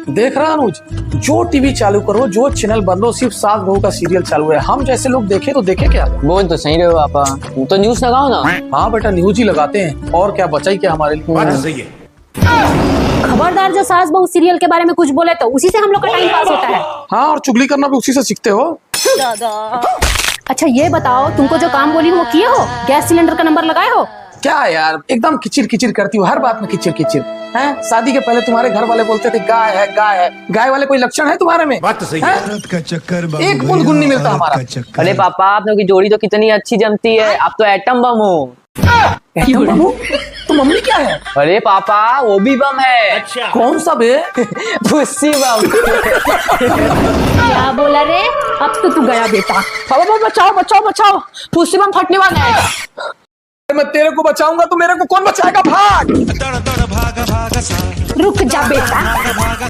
देख रहा अनुज, जो टीवी चालू करो, जो चैनल बंद हो, सिर्फ सास बहू का सीरियल चालू है। हम जैसे लोग देखे तो देखे क्या? बोल तो सही रहे हो पापा, तो न्यूज लगाओ ना। हाँ बेटा, न्यूज ही लगाते हैं, और क्या बचा ही क्या हमारे लिए। सही है। खबरदार जो सास बहू सीरियल के बारे में कुछ बोले तो उसी से हम लोग का टाइम पास होता है। हाँ, और चुगली करना भी उसी से सीखते हो। अच्छा ये बताओ, तुमको जो काम बोली वो किए हो? गैस सिलेंडर का नंबर लगाए हो? क्या यार, एकदम किचिर किचिर करती हो, हर बात में किचिर किचिर हैं। शादी के पहले तुम्हारे घर वाले बोलते थे गाय है गाय है, गाय वाले कोई लक्षण है तुम्हारे में? बात तो सही है। का चक्कर एक बूंद गुण नहीं मिलता हमारा। अरे पापा, आप लोग की जोड़ी तो कितनी अच्छी जमती है, आप तो एटम बम हो। Atom bomb? तो मम्मी क्या है? अरे पापा, वो भी बम है। कौन सा बे? भुस्सी बम। क्या बोला रे? अब तो तू गया बेटा। पापा बचाओ बचाओ बचाओ, भुस्सी बम फटने वाला है। मैं तेरे को बचाऊंगा तो मेरे को कौन बचाएगा? भाग। रुक जा बेटा।